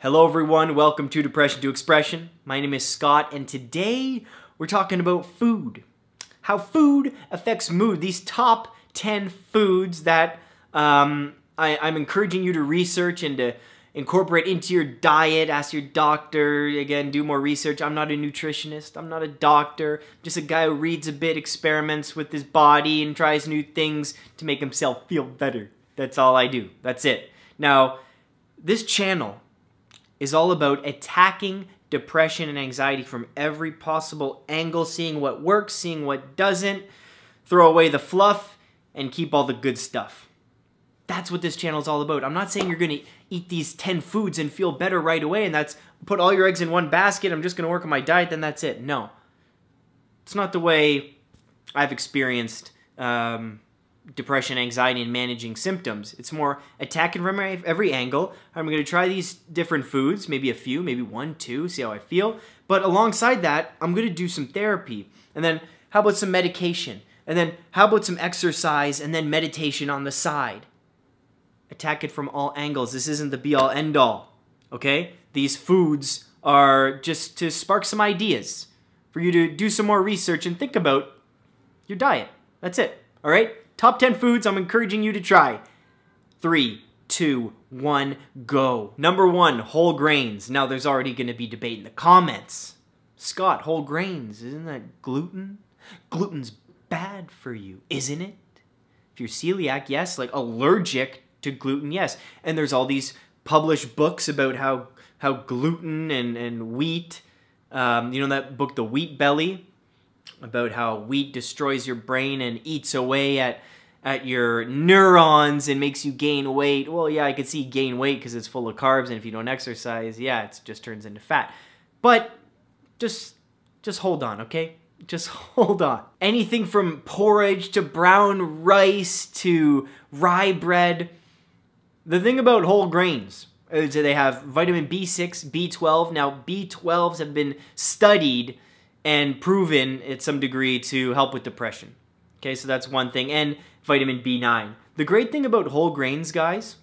Hello everyone, welcome to Depression to Expression. My name is Scott and today we're talking about food. How food affects mood. These top 10 foods that I'm encouraging you to research and to incorporate into your diet. Ask your doctor, again, do more research. I'm not a nutritionist, I'm not a doctor. I'm just a guy who reads a bit, experiments with his body and tries new things to make himself feel better. That's all I do, that's it. Now, this channel is all about attacking depression and anxiety from every possible angle, seeing what works, seeing what doesn't, throw away the fluff, and keep all the good stuff. That's what this channel is all about. I'm not saying you're going to eat these 10 foods and feel better right away, and that's put all your eggs in one basket, I'm just going to work on my diet, then that's it. No. It's not the way I've experienced depression, anxiety, and managing symptoms. It's more attacking from every angle. I'm going to try these different foods, maybe a few, maybe one, two, see how I feel. But alongside that, I'm going to do some therapy. And then how about some medication? And then how about some exercise and then meditation on the side? Attack it from all angles. This isn't the be-all, end-all, okay? These foods are just to spark some ideas for you to do some more research and think about your diet. That's it, all right? Top 10 foods I'm encouraging you to try. 3, 2, 1, go. Number 1, whole grains. Now there's already going to be debate in the comments. Scott, whole grains, isn't that gluten? Gluten's bad for you, isn't it? If you're celiac, yes. Like allergic to gluten, yes. And there's all these published books about how gluten and wheat, you know that book, The Wheat Belly? About how wheat destroys your brain and eats away at your neurons and makes you gain weight. Well, yeah, I could see gain weight because it's full of carbs, and if you don't exercise, yeah, it just turns into fat. But just hold on, okay? Just hold on. Anything from porridge to brown rice to rye bread. The thing about whole grains is that they have vitamin B6, B12. Now, B12s have been studied and proven at some degree to help with depression. Okay, so that's one thing. And vitamin B9. The great thing about whole grains, guys,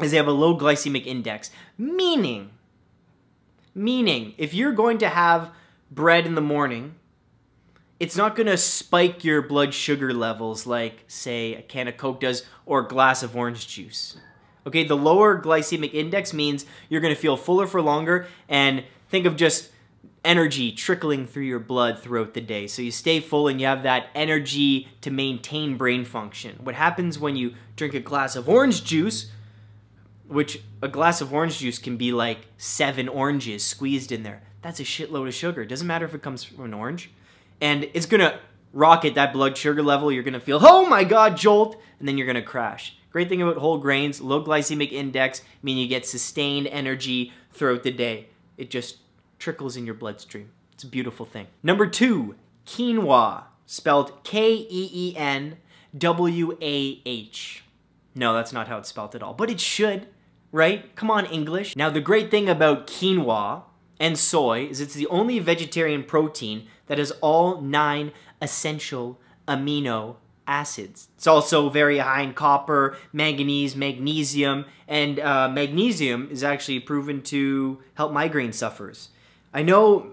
is they have a low glycemic index. Meaning, if you're going to have bread in the morning, it's not going to spike your blood sugar levels like, say, a can of Coke does or a glass of orange juice. Okay, the lower glycemic index means you're going to feel fuller for longer, and think of just energy trickling through your blood throughout the day. So you stay full and you have that energy to maintain brain function. What happens when you drink a glass of orange juice, which a glass of orange juice can be like 7 oranges squeezed in there. That's a shitload of sugar. It doesn't matter if it comes from an orange. And it's going to rocket that blood sugar level. You're going to feel, oh my God, jolt, and then you're going to crash. Great thing about whole grains, low glycemic index, meaning you get sustained energy throughout the day. It just trickles in your bloodstream. It's a beautiful thing. Number 2, quinoa, spelled K-E-E-N-W-A-H. No, that's not how it's spelled at all, but it should, right? Come on, English. Now, the great thing about quinoa and soy is it's the only vegetarian protein that has all 9 essential amino acids. It's also very high in copper, manganese, magnesium, and magnesium is actually proven to help migraine sufferers. I know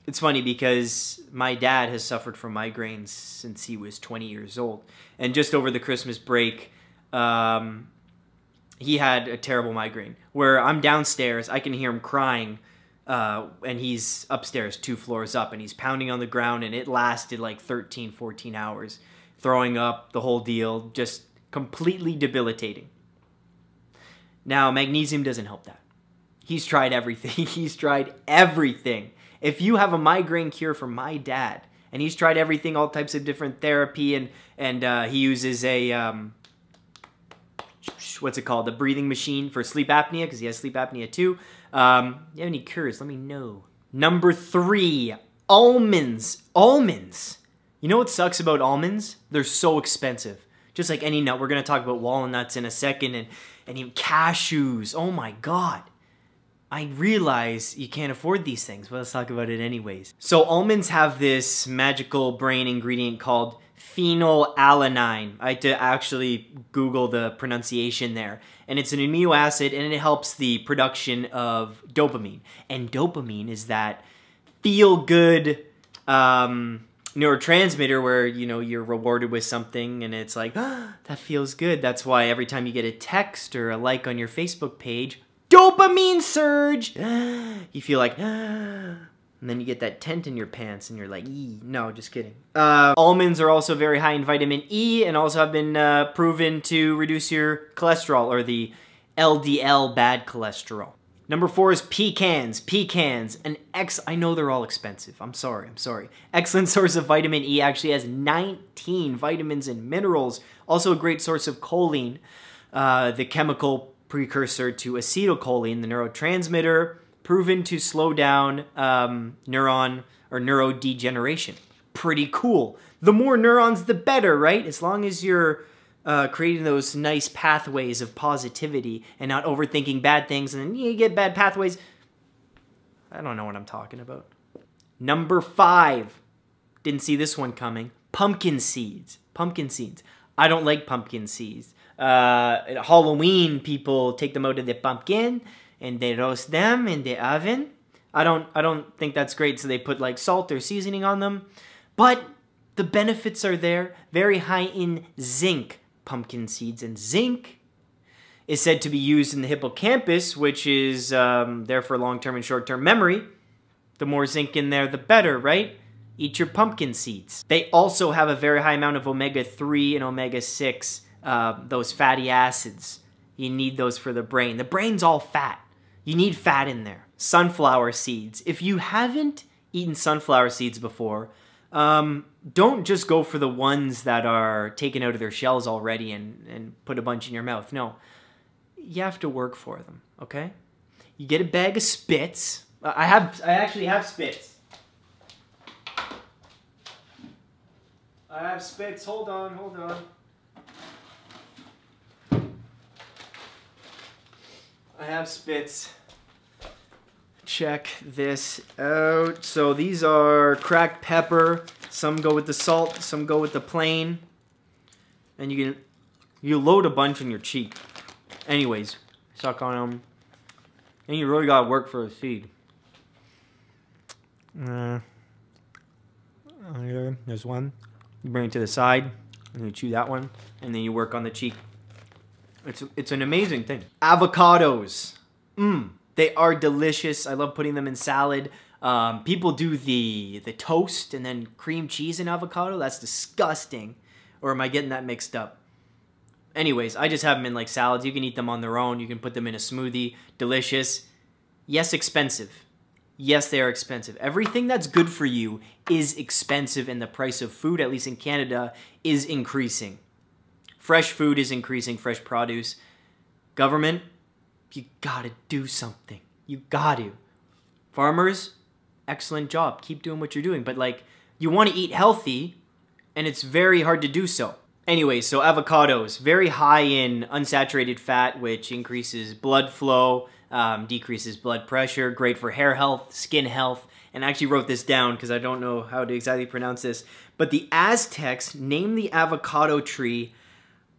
it's funny because my dad has suffered from migraines since he was 20 years old. And just over the Christmas break, he had a terrible migraine where I'm downstairs, I can hear him crying, and he's upstairs 2 floors up, and he's pounding on the ground, and it lasted like 13, 14 hours. Throwing up, the whole deal, just completely debilitating. Now, magnesium doesn't help that. He's tried everything. He's tried everything. If you have a migraine cure from my dad, and he's tried everything, all types of different therapy, and he uses a, what's it called? The breathing machine for sleep apnea, because he has sleep apnea too. You have any cures? Let me know. Number 3, almonds. Almonds. You know what sucks about almonds? They're so expensive. Just like any nut. We're going to talk about walnuts in a second, and even cashews. Oh my God. I realize you can't afford these things, but let's talk about it anyways. So almonds have this magical brain ingredient called phenylalanine. I had to actually Google the pronunciation there. And it's an amino acid, and it helps the production of dopamine. And dopamine is that feel-good neurotransmitter where, you know, you're rewarded with something and it's like, ah, that feels good. That's why every time you get a text or a like on your Facebook page, dopamine surge! You feel like, and then you get that tent in your pants and you're like, ee. No, just kidding. Almonds are also very high in vitamin E and also have been proven to reduce your cholesterol, or the LDL bad cholesterol. Number 4 is pecans. Pecans, I know they're all expensive. I'm sorry. Excellent source of vitamin E, actually has 19 vitamins and minerals. Also a great source of choline, the chemical precursor to acetylcholine, the neurotransmitter, proven to slow down neurodegeneration. Pretty cool. The more neurons, the better, right? As long as you're creating those nice pathways of positivity and not overthinking bad things, and then you get bad pathways. I don't know what I'm talking about. Number 5. Didn't see this one coming. Pumpkin seeds. Pumpkin seeds. I don't like pumpkin seeds. At Halloween, people take them out of the pumpkin and they roast them in the oven. I don't think that's great, so they put like salt or seasoning on them. But the benefits are there. Very high in zinc, pumpkin seeds. And zinc is said to be used in the hippocampus, which is there for long-term and short-term memory. The more zinc in there, the better, right? Eat your pumpkin seeds. They also have a very high amount of omega-3 and omega-6, those fatty acids. You need those for the brain. The brain's all fat. You need fat in there. Sunflower seeds. If you haven't eaten sunflower seeds before, don't just go for the ones that are taken out of their shells already and put a bunch in your mouth. No, you have to work for them, okay? You get a bag of spits. I actually have spits. I have spits. Hold on. I have spits. Check this out. So these are cracked pepper. Some go with the salt, some go with the plain. And you load a bunch in your cheek. Anyways, suck on them. And you really gotta work for a seed. There's one. You bring it to the side, and you chew that one, and then you work on the cheek. It's an amazing thing. Avocados. They are delicious. I love putting them in salad. People do the toast and then cream cheese and avocado. That's disgusting. Or am I getting that mixed up? Anyways, I just have them in like salads. You can eat them on their own. You can put them in a smoothie. Delicious. Yes, expensive. Yes, they are expensive. Everything that's good for you is expensive, and the price of food, at least in Canada, is increasing. Fresh food is increasing, fresh produce. Government, you gotta do something. You got to. Farmers, excellent job. Keep doing what you're doing. But like, you want to eat healthy, and it's very hard to do so. Anyway, so avocados, very high in unsaturated fat, which increases blood flow, decreases blood pressure, great for hair health, skin health. And I actually wrote this down because I don't know how to exactly pronounce this. But the Aztecs named the avocado tree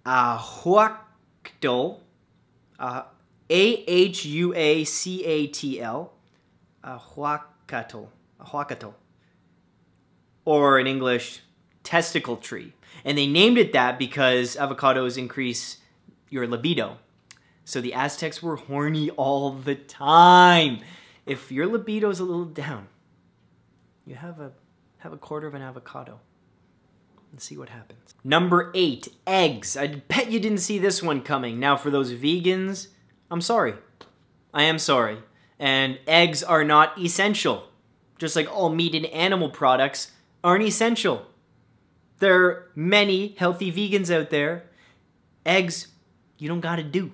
Ahuacatl, A-H-U-A-C-A-T-L, Ahuacatl, or in English, testicle tree. And they named it that because avocados increase your libido. So the Aztecs were horny all the time. If your libido's a little down, you have a quarter of an avocado. Let's see what happens. Number 8, eggs. I bet you didn't see this one coming. Now for those vegans, I'm sorry. I am sorry. And eggs are not essential. Just like all meat and animal products aren't essential. There are many healthy vegans out there. Eggs, you don't gotta do.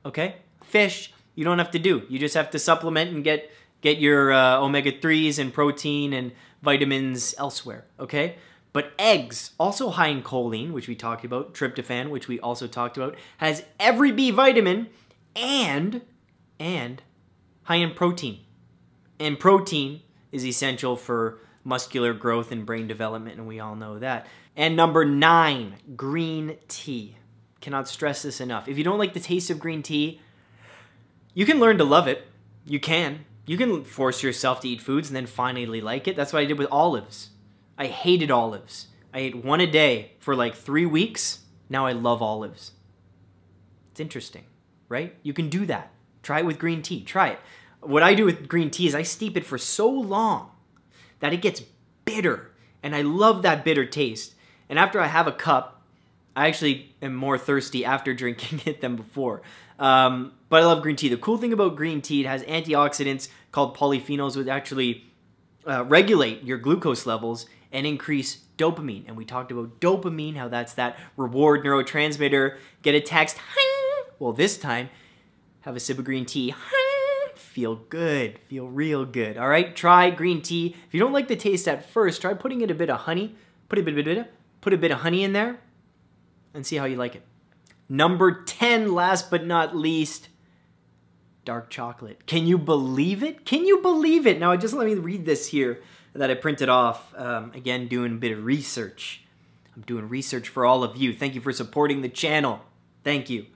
Okay? Fish, you don't have to do. You just have to supplement and get your omega-3s and protein and vitamins elsewhere. Okay? But eggs, also high in choline, which we talked about, tryptophan, which we also talked about, has every B vitamin, and high in protein. And protein is essential for muscular growth and brain development, and we all know that. And number 9, green tea. Cannot stress this enough. If you don't like the taste of green tea, you can learn to love it. You can. You can force yourself to eat foods and then finally like it. That's what I did with olives. I hated olives. I ate one a day for like 3 weeks. Now I love olives. It's interesting, right? You can do that. Try it with green tea. Try it. What I do with green tea is I steep it for so long that it gets bitter. And I love that bitter taste. And after I have a cup, I actually am more thirsty after drinking it than before. But I love green tea. The cool thing about green tea, it has antioxidants called polyphenols, which actually regulate your glucose levels and increase dopamine. And we talked about dopamine, how that's that reward neurotransmitter. Get a text, well, this time, have a sip of green tea. Feel good, feel real good. All right, try green tea. If you don't like the taste at first, try putting in a bit of honey. Put a bit of honey in there and see how you like it. Number 10, last but not least, dark chocolate. Can you believe it? Can you believe it? Now, just let me read this here that I printed off. Again, doing a bit of research. I'm doing research for all of you. Thank you for supporting the channel. Thank you.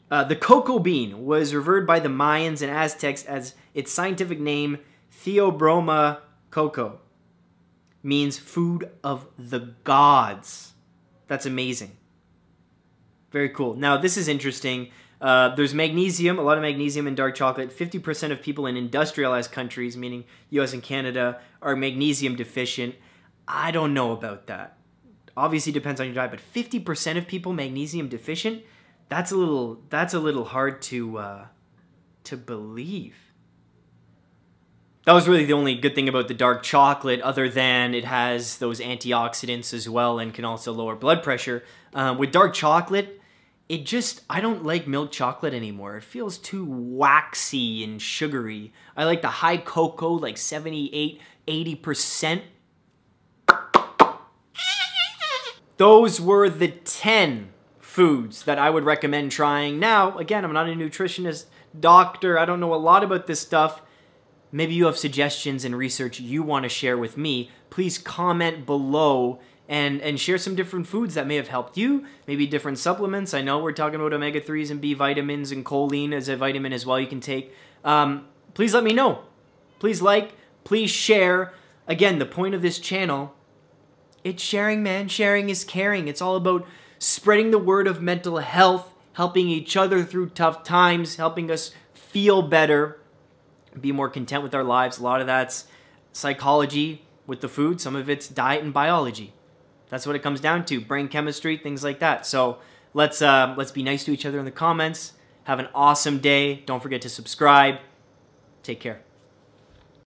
The cocoa bean was revered by the Mayans and Aztecs as its scientific name, Theobroma cocoa. Means food of the gods. That's amazing. Very cool. Now, this is interesting. There's magnesium, a lot of magnesium in dark chocolate. 50% of people in industrialized countries, meaning US and Canada, are magnesium deficient. I don't know about that. Obviously depends on your diet, but 50% of people magnesium deficient? That's a little hard to believe. That was really the only good thing about the dark chocolate, other than it has those antioxidants as well and can also lower blood pressure. With dark chocolate, I don't like milk chocolate anymore. It feels too waxy and sugary. I like the high cocoa, like 78, 80%. Those were the 10 foods that I would recommend trying. Now, again, I'm not a nutritionist, doctor. I don't know a lot about this stuff. Maybe you have suggestions and research you want to share with me. Please comment below and share some different foods that may have helped you. Maybe different supplements. I know we're talking about omega-3s and B vitamins and choline as a vitamin as well you can take. Please let me know. Please like, please share. Again, the point of this channel, it's sharing, man. Sharing is caring. It's all about spreading the word of mental health, helping each other through tough times, helping us feel better, be more content with our lives. A lot of that's psychology with the food. Some of it's diet and biology. That's what it comes down to. Brain chemistry, things like that. So let's be nice to each other in the comments. Have an awesome day. Don't forget to subscribe. Take care.